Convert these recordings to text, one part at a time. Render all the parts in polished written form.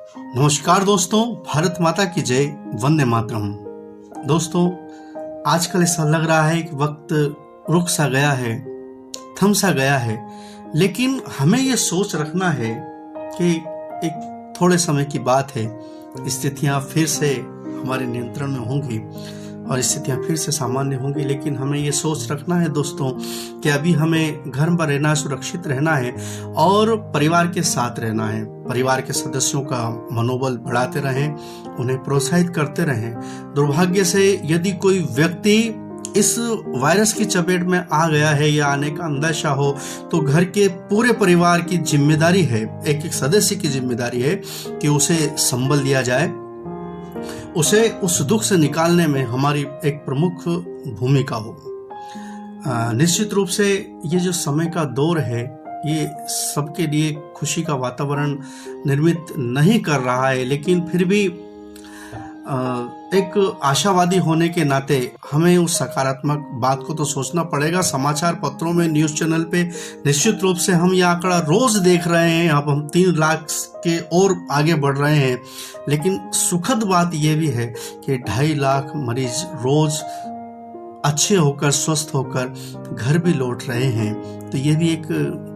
नमस्कार दोस्तों, भारत माता की जय, वंदे मातरम। दोस्तों, आजकल ऐसा लग रहा है कि वक्त रुक सा गया है, थम सा गया है, लेकिन हमें ये सोच रखना है कि एक थोड़े समय की बात है, स्थितियां फिर से हमारे नियंत्रण में होंगी और स्थितियां फिर से सामान्य होंगी। लेकिन हमें ये सोच रखना है दोस्तों कि अभी हमें घर में रहना, सुरक्षित रहना है और परिवार के साथ रहना है। परिवार के सदस्यों का मनोबल बढ़ाते रहें, उन्हें प्रोत्साहित करते रहें। दुर्भाग्य से यदि कोई व्यक्ति इस वायरस की चपेट में आ गया है या आने का अंदेशा हो, तो घर के पूरे परिवार की जिम्मेदारी है, एक एक सदस्य की जिम्मेदारी है कि उसे संबल दिया जाए, उसे उस दुख से निकालने में हमारी एक प्रमुख भूमिका हो। निश्चित रूप से ये जो समय का दौर है, ये सबके लिए खुशी का वातावरण निर्मित नहीं कर रहा है, लेकिन फिर भी एक आशावादी होने के नाते हमें उस सकारात्मक बात को तो सोचना पड़ेगा। समाचार पत्रों में, न्यूज़ चैनल पे निश्चित रूप से हम ये आंकड़ा रोज देख रहे हैं। अब हम 3 लाख के और आगे बढ़ रहे हैं, लेकिन सुखद बात यह भी है कि 2.5 लाख मरीज रोज अच्छे होकर, स्वस्थ होकर घर भी लौट रहे हैं। तो ये भी एक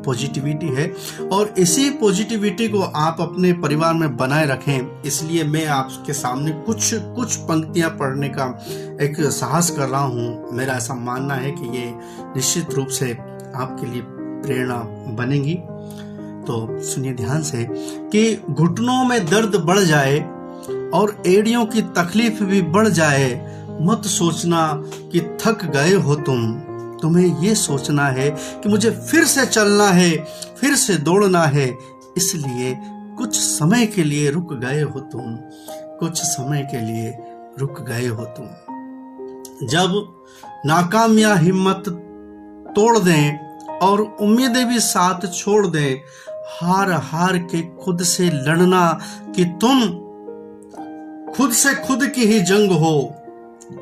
पॉजिटिविटी है और इसी पॉजिटिविटी को आप अपने परिवार में बनाए रखें। इसलिए मैं आपके सामने कुछ पंक्तियां पढ़ने का एक साहस कर रहा हूं। मेरा ऐसा मानना है कि ये निश्चित रूप से आपके लिए प्रेरणा बनेगी। तो सुनिए ध्यान से कि घुटनों में दर्द बढ़ जाए और एड़ियों की तकलीफ भी बढ़ जाए, मत सोचना कि थक गए हो तुम्हें ये सोचना है कि मुझे फिर से चलना है, फिर से दौड़ना है। इसलिए कुछ समय के लिए रुक गए हो तुम, कुछ समय के लिए रुक गए हो तुम। जब नाकामियां हिम्मत तोड़ दें और उम्मीदें भी साथ छोड़ दें, हार हार के खुद से लड़ना कि तुम खुद से खुद की ही जंग हो,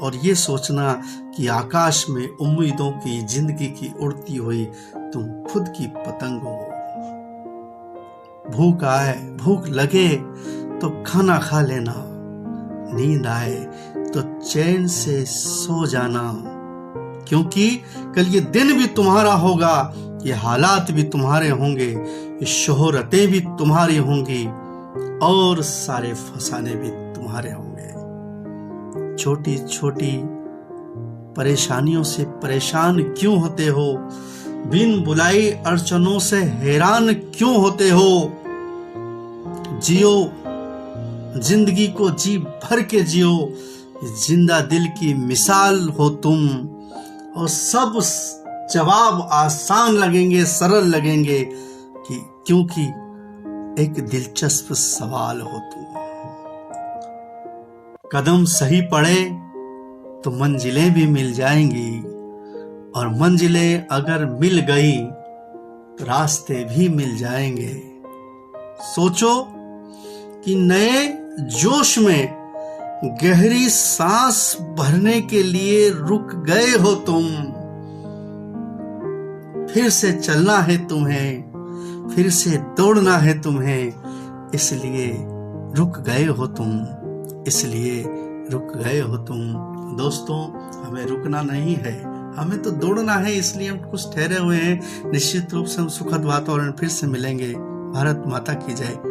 और ये सोचना कि आकाश में उम्मीदों की, जिंदगी की उड़ती हुई तुम खुद की पतंग हो। भूख आए, भूख लगे तो खाना खा लेना, नींद आए तो चैन से सो जाना, क्योंकि कल ये दिन भी तुम्हारा होगा, ये हालात भी तुम्हारे होंगे, ये शोहरतें भी तुम्हारी होंगी और सारे फसाने भी तुम्हारे होंगे। छोटी छोटी परेशानियों से परेशान क्यों होते हो? बिन बुलाई अड़चनों से हैरान क्यों होते हो? जियो जिंदगी को, जी भर के जियो, जिंदा दिल की मिसाल हो तुम, और सब जवाब आसान लगेंगे, सरल लगेंगे, कि क्योंकि एक दिलचस्प सवाल हो तुम। कदम सही पड़े तो मंजिलें भी मिल जाएंगी, और मंजिलें अगर मिल गई तो रास्ते भी मिल जाएंगे। सोचो कि नए जोश में गहरी सांस भरने के लिए रुक गए हो तुम। फिर से चलना है तुम्हें, फिर से दौड़ना है तुम्हें, इसलिए रुक गए हो तुम, इसलिए रुक गए हो तुम। दोस्तों, हमें रुकना नहीं है, हमें तो दौड़ना है, इसलिए हम कुछ ठहरे हुए हैं। निश्चित रूप से हम सुखद वातावरण फिर से मिलेंगे। भारत माता की जय।